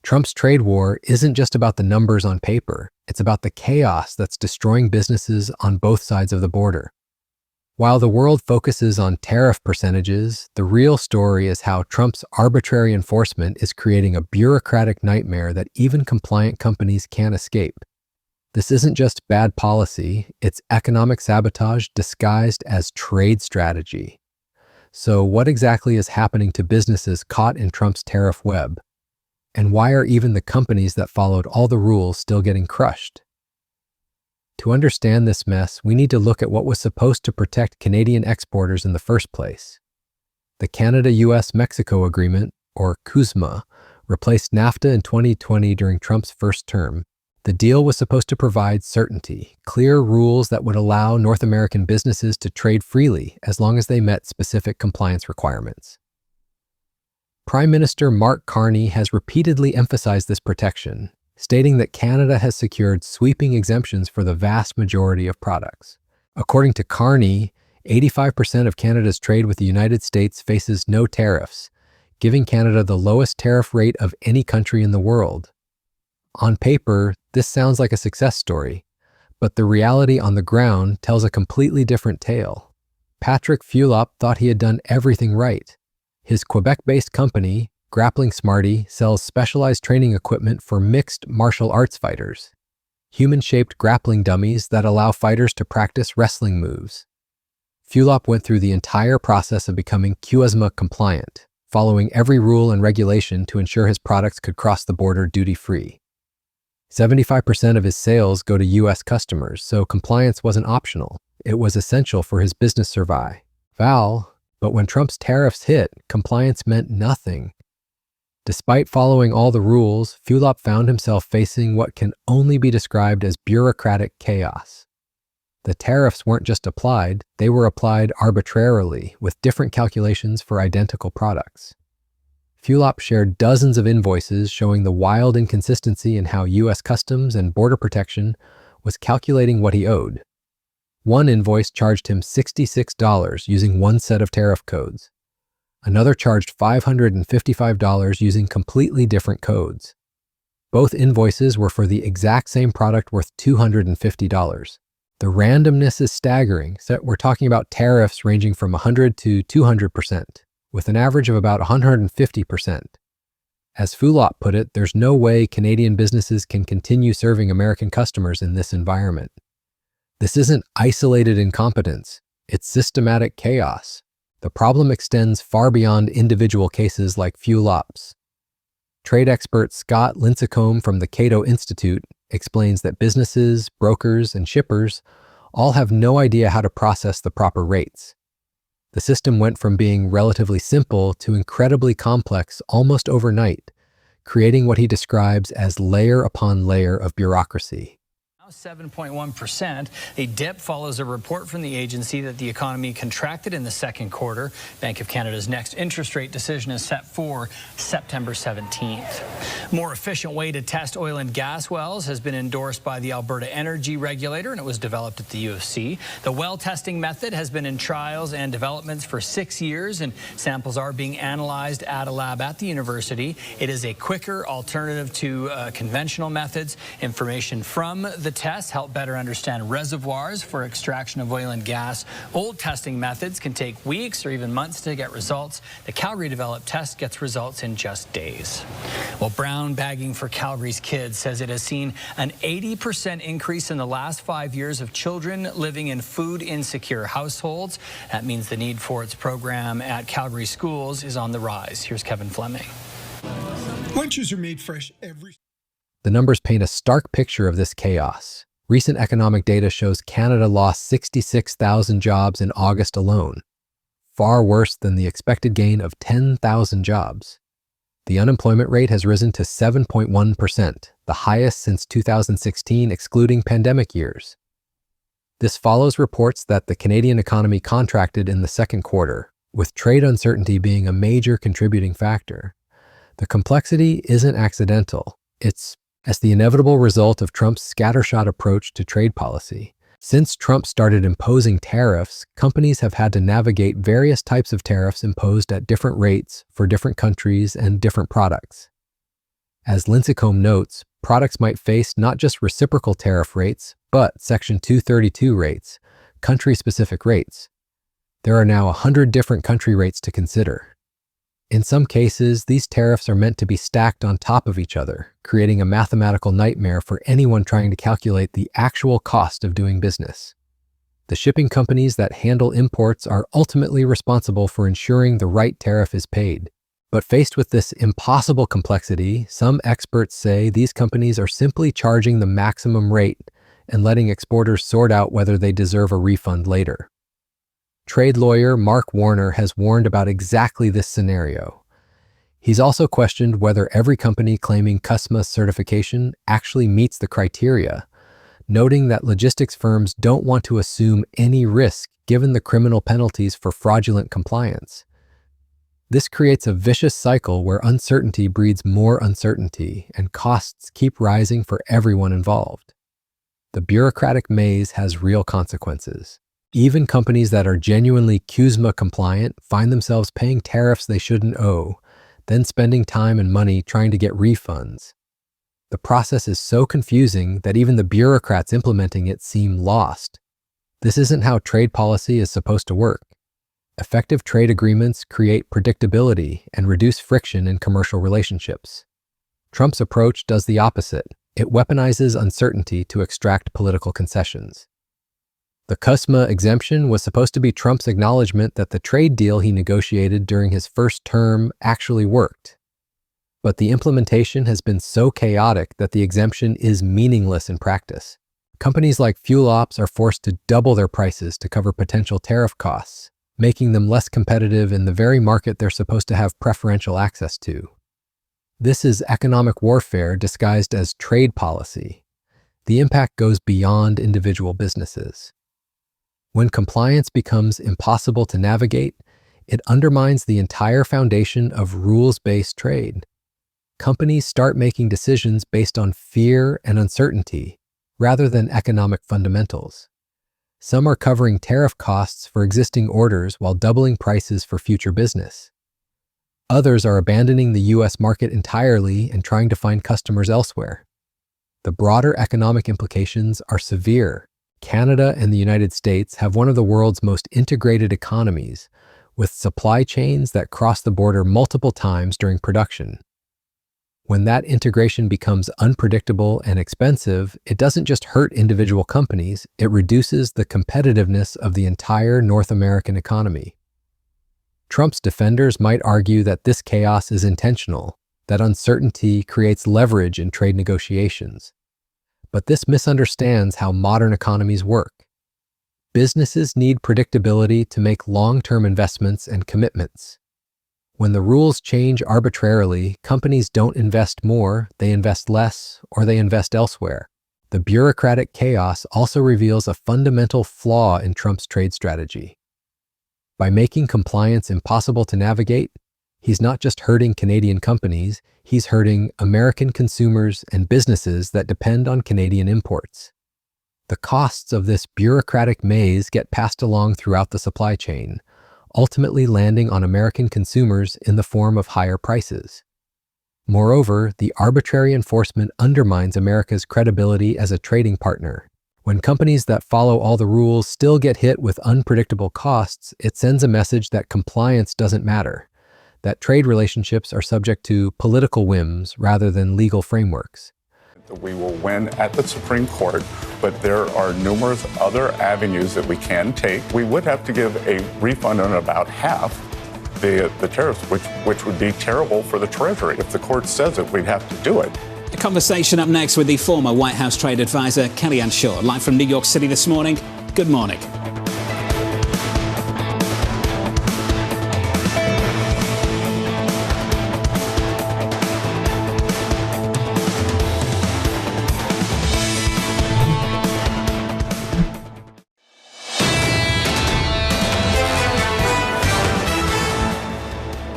Trump's trade war isn't just about the numbers on paper, it's about the chaos that's destroying businesses on both sides of the border. While the world focuses on tariff percentages, the real story is how Trump's arbitrary enforcement is creating a bureaucratic nightmare that even compliant companies can't escape. This isn't just bad policy, it's economic sabotage disguised as trade strategy. So what exactly is happening to businesses caught in Trump's tariff web? And why are even the companies that followed all the rules still getting crushed? To understand this mess, we need to look at what was supposed to protect Canadian exporters in the first place. The Canada-US-Mexico Agreement, or CUSMA, replaced NAFTA in 2020 during Trump's first term. The deal was supposed to provide certainty, clear rules that would allow North American businesses to trade freely as long as they met specific compliance requirements. Prime Minister Mark Carney has repeatedly emphasized this protection, stating that Canada has secured sweeping exemptions for the vast majority of products. According to Carney, 85% of Canada's trade with the United States faces no tariffs, giving Canada the lowest tariff rate of any country in the world. On paper, this sounds like a success story, but the reality on the ground tells a completely different tale. Patrick Fulop thought he had done everything right. His Quebec-based company, Grappling Smarty, sells specialized training equipment for mixed martial arts fighters, human-shaped grappling dummies that allow fighters to practice wrestling moves. Fulop went through the entire process of becoming CUSMA compliant, following every rule and regulation to ensure his products could cross the border duty-free. 75% of his sales go to U.S. customers, so compliance wasn't optional. It was essential for his business survival. But when Trump's tariffs hit, compliance meant nothing. Despite following all the rules, Fulop found himself facing what can only be described as bureaucratic chaos. The tariffs weren't just applied, they were applied arbitrarily, with different calculations for identical products. Fulop shared dozens of invoices showing the wild inconsistency in how U.S. Customs and Border Protection was calculating what he owed. One invoice charged him $66 using one set of tariff codes. Another charged $555 using completely different codes. Both invoices were for the exact same product worth $250. The randomness is staggering, so we're talking about tariffs ranging from 100 to 200%, with an average of about 150%. As Fulop put it, there's no way Canadian businesses can continue serving American customers in this environment. This isn't isolated incompetence, it's systematic chaos. The problem extends far beyond individual cases like Fulop's. Trade expert Scott Lincecum from the Cato Institute explains that businesses, brokers, and shippers all have no idea how to process the proper rates. The system went from being relatively simple to incredibly complex almost overnight, creating what he describes as layer upon layer of bureaucracy. 7.1%. A dip follows a report from the agency that the economy contracted in the second quarter. Bank of Canada's next interest rate decision is set for September 17th. More efficient way to test oil and gas wells has been endorsed by the Alberta Energy Regulator, and it was developed at the U of C. The well testing method has been in trials and developments for 6 years, and samples are being analyzed at a lab at the university. It is a quicker alternative to conventional methods. Information from the test help better understand reservoirs for extraction of oil and gas. Old testing methods can take weeks or even months to get results. The Calgary-developed test gets results in just days. Well, brown bagging for Calgary's kids says it has seen an 80% increase in the last 5 years of children living in food-insecure households. That means the need for its program at Calgary schools is on the rise. Here's Kevin Fleming. Lunches are made fresh every... The numbers paint a stark picture of this chaos. Recent economic data shows Canada lost 66,000 jobs in August alone, far worse than the expected gain of 10,000 jobs. The unemployment rate has risen to 7.1%, the highest since 2016, excluding pandemic years. This follows reports that the Canadian economy contracted in the second quarter, with trade uncertainty being a major contributing factor. The complexity isn't accidental. It's as the inevitable result of Trump's scattershot approach to trade policy. Since Trump started imposing tariffs, companies have had to navigate various types of tariffs imposed at different rates for different countries and different products. As Lincecum notes, products might face not just reciprocal tariff rates, but Section 232 rates, country-specific rates. There are now 100 different country rates to consider. In some cases, these tariffs are meant to be stacked on top of each other, creating a mathematical nightmare for anyone trying to calculate the actual cost of doing business. The shipping companies that handle imports are ultimately responsible for ensuring the right tariff is paid. But faced with this impossible complexity, some experts say these companies are simply charging the maximum rate and letting exporters sort out whether they deserve a refund later. Trade lawyer Mark Warner has warned about exactly this scenario. He's also questioned whether every company claiming CUSMA certification actually meets the criteria, noting that logistics firms don't want to assume any risk given the criminal penalties for fraudulent compliance. This creates a vicious cycle where uncertainty breeds more uncertainty and costs keep rising for everyone involved. The bureaucratic maze has real consequences. Even companies that are genuinely CUSMA compliant find themselves paying tariffs they shouldn't owe, then spending time and money trying to get refunds. The process is so confusing that even the bureaucrats implementing it seem lost. This isn't how trade policy is supposed to work. Effective trade agreements create predictability and reduce friction in commercial relationships. Trump's approach does the opposite. It weaponizes uncertainty to extract political concessions. The CUSMA exemption was supposed to be Trump's acknowledgement that the trade deal he negotiated during his first term actually worked. But the implementation has been so chaotic that the exemption is meaningless in practice. Companies like Fuel Ops are forced to double their prices to cover potential tariff costs, making them less competitive in the very market they're supposed to have preferential access to. This is economic warfare disguised as trade policy. The impact goes beyond individual businesses. When compliance becomes impossible to navigate, it undermines the entire foundation of rules-based trade. Companies start making decisions based on fear and uncertainty rather than economic fundamentals. Some are covering tariff costs for existing orders while doubling prices for future business. Others are abandoning the U.S. market entirely and trying to find customers elsewhere. The broader economic implications are severe. Canada and the United States have one of the world's most integrated economies, with supply chains that cross the border multiple times during production. When that integration becomes unpredictable and expensive, it doesn't just hurt individual companies, it reduces the competitiveness of the entire North American economy. Trump's defenders might argue that this chaos is intentional, that uncertainty creates leverage in trade negotiations. But this misunderstands how modern economies work. Businesses need predictability to make long-term investments and commitments. When the rules change arbitrarily, companies don't invest more, they invest less, or they invest elsewhere. The bureaucratic chaos also reveals a fundamental flaw in Trump's trade strategy. By making compliance impossible to navigate, he's not just hurting Canadian companies, he's hurting American consumers and businesses that depend on Canadian imports. The costs of this bureaucratic maze get passed along throughout the supply chain, ultimately landing on American consumers in the form of higher prices. Moreover, the arbitrary enforcement undermines America's credibility as a trading partner. When companies that follow all the rules still get hit with unpredictable costs, it sends a message that compliance doesn't matter, that trade relationships are subject to political whims rather than legal frameworks. We will win at the Supreme Court, but there are numerous other avenues that we can take. We would have to give a refund on about half the tariffs, which would be terrible for the Treasury. If the court says it, we'd have to do it. A conversation up next with the former White House trade advisor, Kellyanne Shaw, live from New York City this morning. Good morning.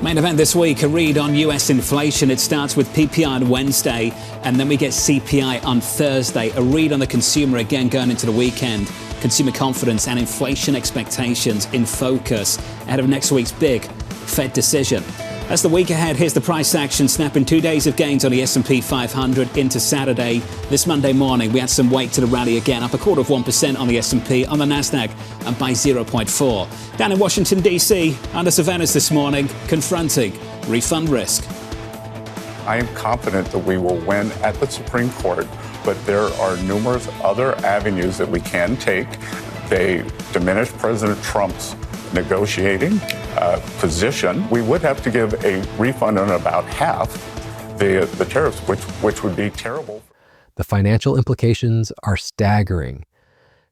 Main event this week, a read on US inflation. It starts with PPI on Wednesday, and then we get CPI on Thursday. A read on the consumer again going into the weekend. Consumer confidence and inflation expectations in focus ahead of next week's big Fed decision. As the week ahead, here's the price action, snapping 2 days of gains on the S&P 500 into Saturday. This Monday morning, we had some weight to the rally again, up 0.25% on the S&P, on the Nasdaq, and by 0.4. Down in Washington, D.C., under surveillance this morning, confronting refund risk. I am confident that we will win at the Supreme Court, but there are numerous other avenues that we can take. They diminish President Trump's negotiating position. We would have to give a refund on about half the tariffs, which would be terrible. The financial implications are staggering.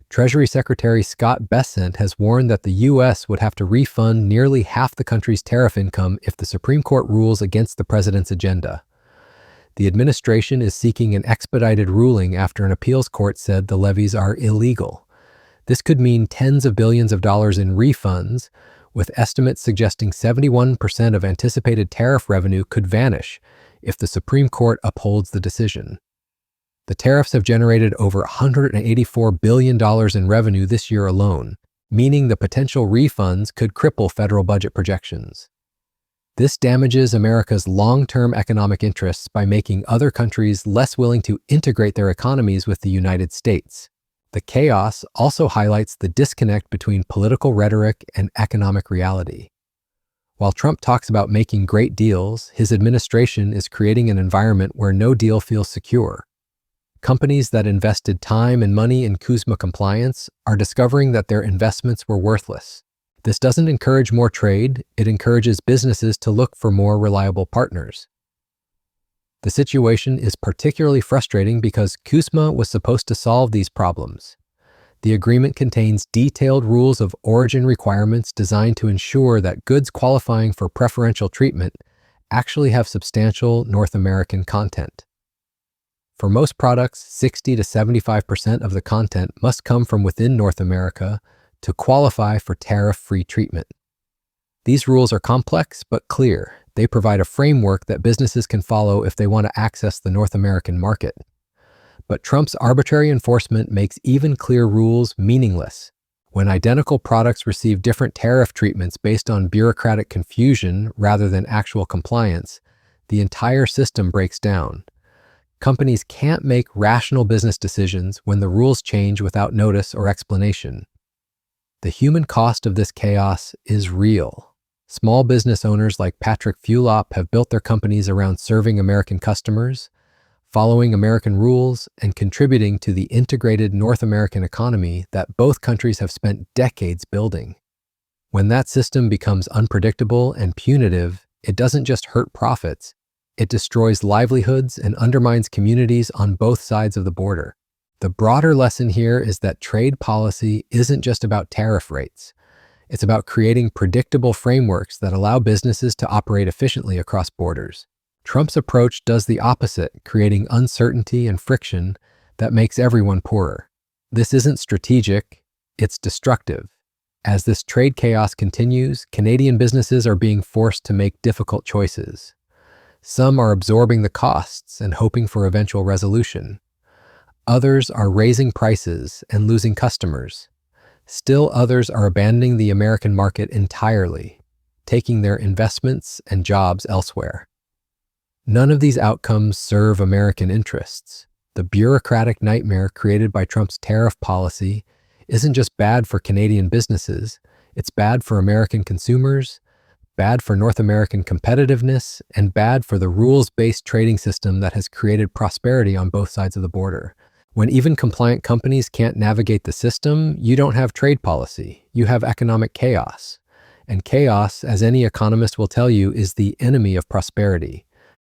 Treasury Secretary Scott Bessent has warned that the U.S. would have to refund nearly half the country's tariff income if the Supreme Court rules against the president's agenda. The administration is seeking an expedited ruling after an appeals court said the levies are illegal. This could mean tens of billions of dollars in refunds, with estimates suggesting 71% of anticipated tariff revenue could vanish if the Supreme Court upholds the decision. The tariffs have generated over $184 billion in revenue this year alone, meaning the potential refunds could cripple federal budget projections. This damages America's long-term economic interests by making other countries less willing to integrate their economies with the United States. The chaos also highlights the disconnect between political rhetoric and economic reality. While Trump talks about making great deals, his administration is creating an environment where no deal feels secure. Companies that invested time and money in CUSMA compliance are discovering that their investments were worthless. This doesn't encourage more trade, it encourages businesses to look for more reliable partners. The situation is particularly frustrating because CUSMA was supposed to solve these problems. The agreement contains detailed rules of origin requirements designed to ensure that goods qualifying for preferential treatment actually have substantial North American content. For most products, 60 to 75% of the content must come from within North America to qualify for tariff-free treatment. These rules are complex but clear. They provide a framework that businesses can follow if they want to access the North American market. But Trump's arbitrary enforcement makes even clear rules meaningless. When identical products receive different tariff treatments based on bureaucratic confusion rather than actual compliance, the entire system breaks down. Companies can't make rational business decisions when the rules change without notice or explanation. The human cost of this chaos is real. Small business owners like Patrick Fulop have built their companies around serving American customers, following American rules, and contributing to the integrated North American economy that both countries have spent decades building. When that system becomes unpredictable and punitive, it doesn't just hurt profits, it destroys livelihoods and undermines communities on both sides of the border. The broader lesson here is that trade policy isn't just about tariff rates. It's about creating predictable frameworks that allow businesses to operate efficiently across borders. Trump's approach does the opposite, creating uncertainty and friction that makes everyone poorer. This isn't strategic, it's destructive. As this trade chaos continues, Canadian businesses are being forced to make difficult choices. Some are absorbing the costs and hoping for eventual resolution. Others are raising prices and losing customers. Still others are abandoning the American market entirely, taking their investments and jobs elsewhere. None of these outcomes serve American interests. The bureaucratic nightmare created by Trump's tariff policy isn't just bad for Canadian businesses, it's bad for American consumers, bad for North American competitiveness, and bad for the rules-based trading system that has created prosperity on both sides of the border. When even compliant companies can't navigate the system, you don't have trade policy, you have economic chaos. And chaos, as any economist will tell you, is the enemy of prosperity.